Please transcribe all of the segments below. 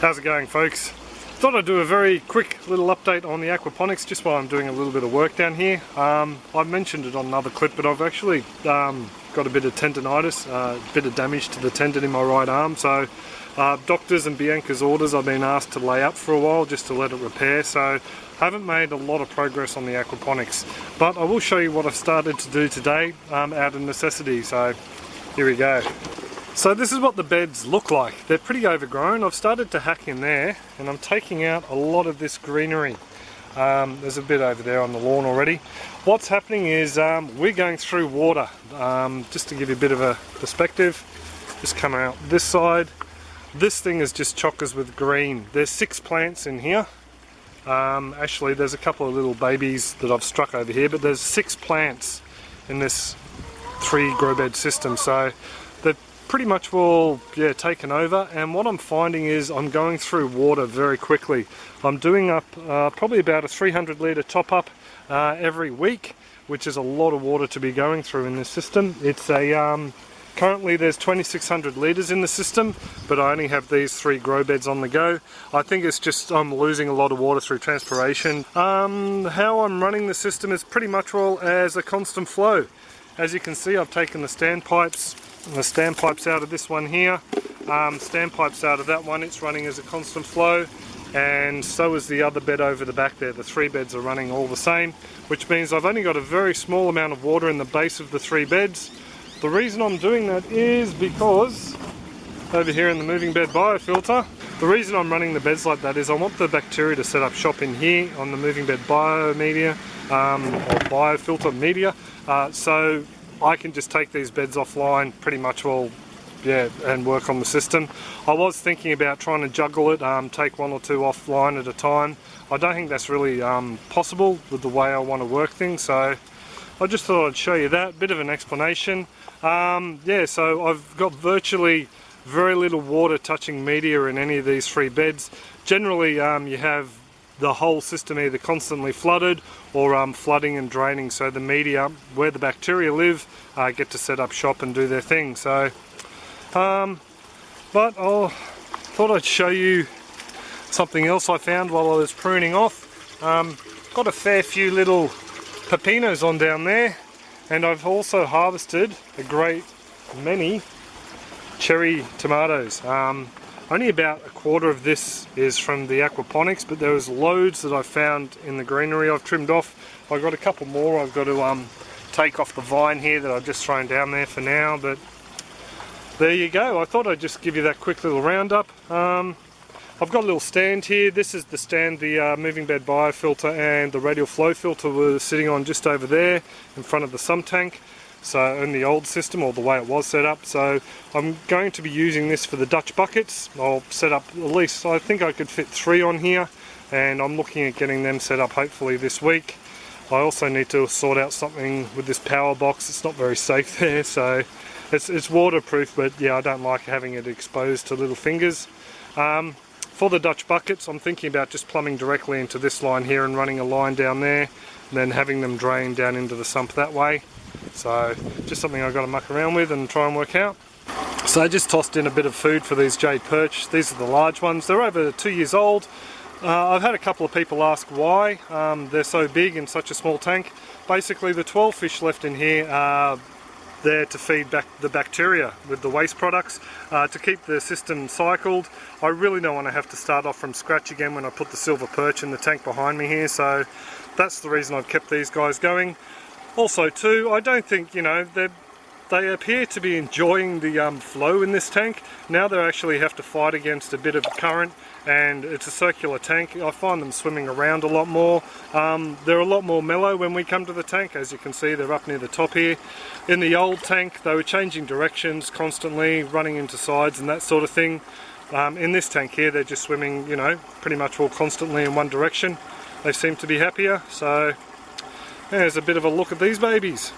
How's it going, folks? Thought I'd do a very quick little update on the aquaponics just while I'm doing a little bit of work down here. I mentioned it on another clip, but I've actually got a bit of tendonitis, a bit of damage to the tendon in my right arm, so doctors and Bianca's orders I've been asked to lay up for a while just to let it repair, so I haven't made a lot of progress on the aquaponics, but I will show you what I've started to do today out of necessity. So here we go. So this is what the beds look like. They're pretty overgrown. I've started to hack in there and I'm taking out a lot of this greenery. There's a bit over there on the lawn already. What's happening is we're going through water. Just to give you a bit of a perspective, just come out this side. This thing is just chockers with green. There's 6 plants in here. Actually there's a couple of little babies that I've struck over here, but there's 6 plants in this 3 grow bed system. So they're pretty much all taken over, and what I'm finding is I'm going through water very quickly. I'm doing up probably about a 300 litre top up every week, which is a lot of water to be going through in this system. It's a currently there's 2,600 litres in the system, but I only have these 3 grow beds on the go. I think it's just I'm losing a lot of water through transpiration. How I'm running the system is pretty much all as a constant flow. As you can see, I've taken the standpipes out of this one here, standpipes out of that one. It's running as a constant flow, and so is the other bed over the back there. The 3 beds are running all the same, which means I've only got a very small amount of water in the base of the 3 beds. The reason I'm doing that is because over here in the moving bed biofilter, the reason I'm running the beds like that is I want the bacteria to set up shop in here on the moving bed biomedia or biofilter media, so I can just take these beds offline pretty much all, and work on the system. I was thinking about trying to juggle it, take 1 or 2 offline at a time. I don't think that's really possible with the way I want to work things, so I just thought I'd show you that, bit of an explanation. So I've got virtually very little water touching media in any of these 3 beds. Generally you have the whole system either constantly flooded or flooding and draining, so the media where the bacteria live get to set up shop and do their thing. So but I thought I'd show you something else I found while I was pruning off. Got a fair few little pepinos on down there, and I've also harvested a great many cherry tomatoes. Only about a quarter of this is from the aquaponics, but there was loads that I found in the greenery I've trimmed off. I've got a couple more I've got to take off the vine here that I've just thrown down there for now, but there you go. I thought I'd just give you that quick little roundup. I've got a little stand here. This is the stand the moving bed biofilter and the radial flow filter were sitting on just over there in front of the sump tank. So in the old system, or the way it was set up. So I'm going to be using this for the Dutch buckets. I'll set up at least, I think I could fit 3 on here, and I'm looking at getting them set up hopefully this week. I also need to sort out something with this power box. It's not very safe there, so it's waterproof, but yeah, I don't like having it exposed to little fingers. For the Dutch buckets, I'm thinking about just plumbing directly into this line here and running a line down there, and then having them drain down into the sump that way. So just something I've got to muck around with and try and work out. So I just tossed in a bit of food for these jade perch. These are the large ones. They're over 2 years old. I've had a couple of people ask why they're so big in such a small tank. Basically the 12 fish left in here are there to feed back the bacteria with the waste products, to keep the system cycled. I really don't want to have to start off from scratch again when I put the silver perch in the tank behind me here, so that's the reason I've kept these guys going. Also too, I don't think, they appear to be enjoying the flow in this tank. Now they actually have to fight against a bit of current, and it's a circular tank. I find them swimming around a lot more. They're a lot more mellow when we come to the tank. As you can see, they're up near the top here. In the old tank, they were changing directions constantly, running into sides and that sort of thing. In this tank here, they're just swimming, pretty much all constantly in one direction. They seem to be happier, so there's a bit of a look at these babies.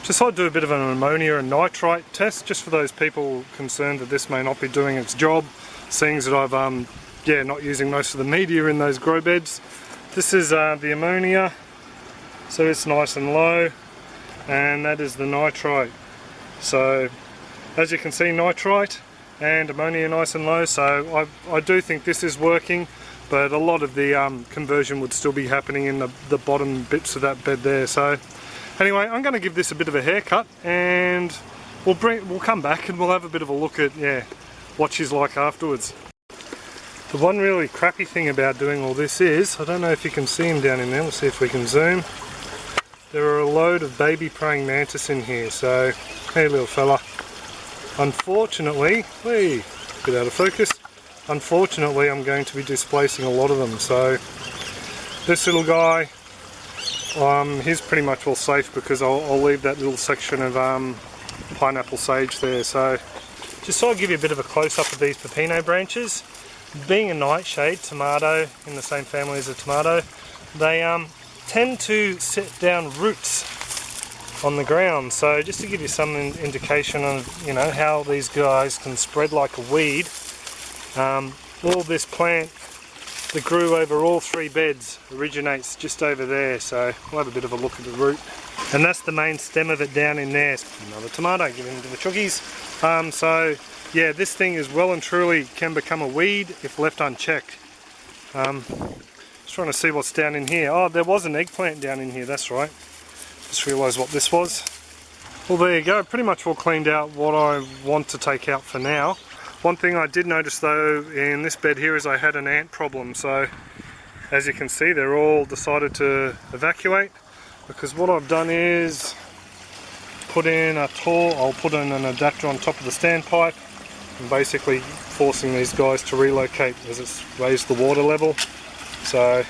Just thought I'd do a bit of an ammonia and nitrite test, just for those people concerned that this may not be doing its job, seeing that I've not using most of the media in those grow beds. This is the ammonia, so it's nice and low, and that is the nitrite. So as you can see, nitrite and ammonia nice and low, so I do think this is working, but a lot of the conversion would still be happening in the bottom bits of that bed there. So anyway, I'm going to give this a bit of a haircut, and we'll come back and we'll have a bit of a look at what she's like afterwards. The one really crappy thing about doing all this is, I don't know if you can see him down in there, let's see if we can zoom. There are a load of baby praying mantis in here, so hey little fella. Unfortunately, bit out of focus, unfortunately I'm going to be displacing a lot of them, so this little guy, he's pretty much all safe because I'll leave that little section of pineapple sage there. So just so I'll give you a bit of a close-up of these pepino branches. Being a nightshade tomato in the same family as a tomato, they tend to set down roots on the ground. So just to give you some indication of how these guys can spread like a weed, all this plant that grew over all 3 beds originates just over there. So we'll have a bit of a look at the root, and that's the main stem of it down in there. Another tomato, give him to the chuggies. So yeah, this thing is well and truly can become a weed if left unchecked. Just trying to see what's down in here. Oh, there was an eggplant down in here, that's right. Just realised what this was. Well, there you go, pretty much all cleaned out what I want to take out for now. One thing I did notice though in this bed here is I had an ant problem, so as you can see they're all decided to evacuate, because what I've done is put in I'll put in an adapter on top of the standpipe, and basically forcing these guys to relocate as it's raised the water level. So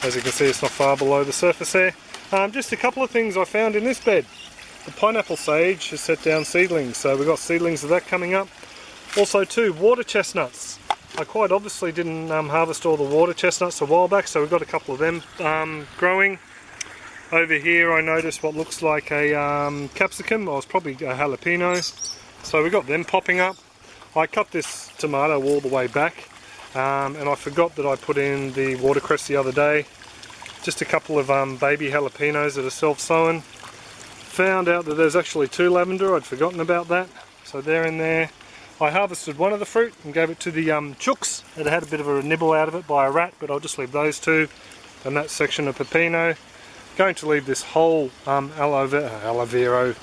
as you can see, it's not far below the surface there. Just a couple of things I found in this bed. The pineapple sage has set down seedlings, so we've got seedlings of that coming up. Also too, water chestnuts. I quite obviously didn't harvest all the water chestnuts a while back, so we've got a couple of them growing. Over here I noticed what looks like a capsicum, or it's probably a jalapeno. So we got them popping up. I cut this tomato all the way back, and I forgot that I put in the watercress the other day. Just a couple of baby jalapenos that are self-sown. Found out that there's actually 2 lavender, I'd forgotten about that. So they're in there. I harvested one of the fruit and gave it to the chooks. It had a bit of a nibble out of it by a rat, but I'll just leave those 2 and that section of pepino. Going to leave this whole aloe vera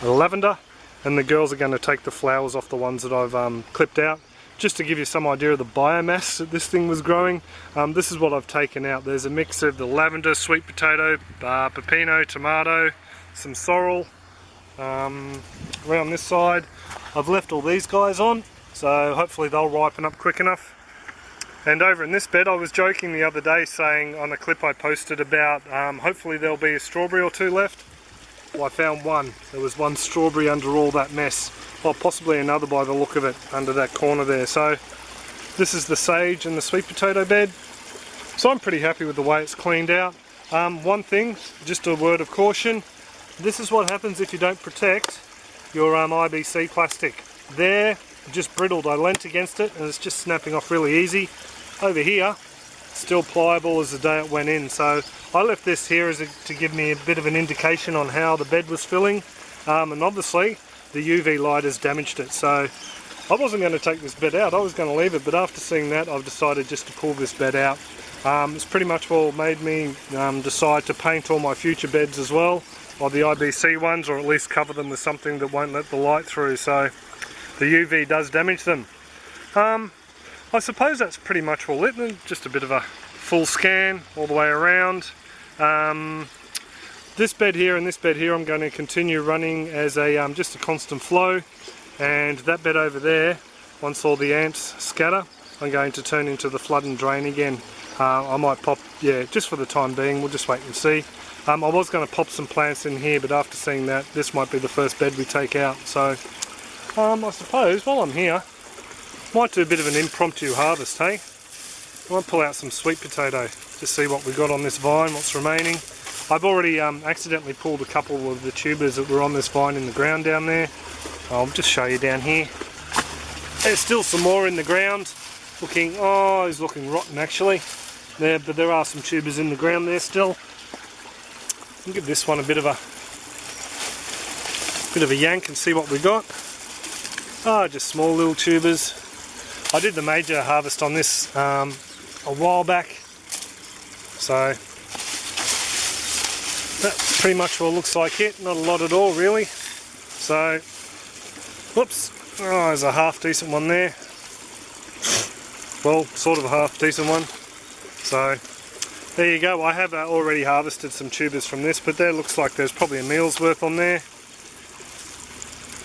lavender, and the girls are going to take the flowers off the ones that I've clipped out. Just to give you some idea of the biomass that this thing was growing, this is what I've taken out. There's a mix of the lavender, sweet potato, pepino, tomato, some sorrel. Around this side I've left all these guys on, so hopefully they'll ripen up quick enough. And over in this bed, I was joking the other day saying on a clip I posted about hopefully there'll be a strawberry or 2 left. Well, I found one. There was 1 strawberry under all that mess. Well, possibly another by the look of it under that corner there. So this is the sage and the sweet potato bed. So I'm pretty happy with the way it's cleaned out. One thing, just a word of caution, this is what happens if you don't protect your IBC plastic. There, just brittled. I leant against it and it's just snapping off really easy. Over here, still pliable as the day it went in. So I left this here to give me a bit of an indication on how the bed was filling, and obviously the UV light has damaged it. So I wasn't going to take this bed out, I was going to leave it, but after seeing that I've decided just to pull this bed out. It's pretty much what made me decide to paint all my future beds as well, or the IBC ones, or at least cover them with something that won't let the light through, so the UV does damage them. I suppose that's pretty much all it. Just a bit of a full scan all the way around. This bed here and this bed here I'm going to continue running as a just a constant flow, and that bed over there, once all the ants scatter, I'm going to turn into the flood and drain again. I might pop, just for the time being, we'll just wait and see. I was going to pop some plants in here, but after seeing that, this might be the first bed we take out. So I suppose while I'm here, might do a bit of an impromptu harvest, hey? I might pull out some sweet potato, just see what we've got on this vine, what's remaining. I've already accidentally pulled a couple of the tubers that were on this vine in the ground down there. I'll just show you down here. There's still some more in the ground. He's looking rotten actually. There, but there are some tubers in the ground there still. I'll give this one a bit of a yank and see what we got. just small little tubers. I did the major harvest on this a while back, so that's pretty much what it looks like it. Not a lot at all really. So, whoops, oh, there's a half decent one there. Well, sort of a half decent one. So there you go. I have already harvested some tubers from this, but there looks like there's probably a meal's worth on there.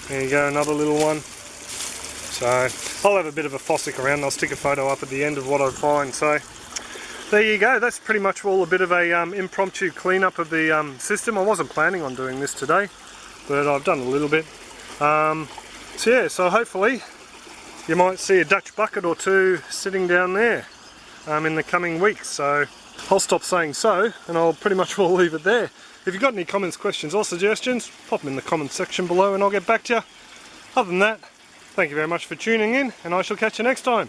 There you go, another little one. So I'll have a bit of a fossick around. I'll stick a photo up at the end of what I find. So there you go. That's pretty much all a bit of a impromptu cleanup of the system. I wasn't planning on doing this today, but I've done a little bit. So yeah, so hopefully you might see a Dutch bucket or two sitting down there in the coming weeks. So I'll stop saying so, and I'll pretty much will leave it there. If you've got any comments, questions or suggestions, pop them in the comments section below and I'll get back to you. Other than that, thank you very much for tuning in, and I shall catch you next time.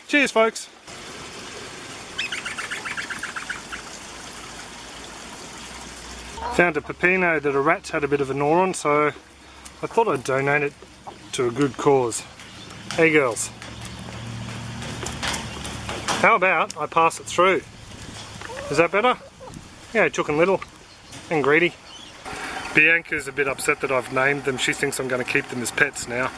Cheers, folks. Found a pepino that a rat's had a bit of a gnaw on, so I thought I'd donate it to a good cause. Hey girls, how about I pass it through? Is that better? Yeah, chook and little and greedy. Bianca's a bit upset that I've named them. She thinks I'm going to keep them as pets now.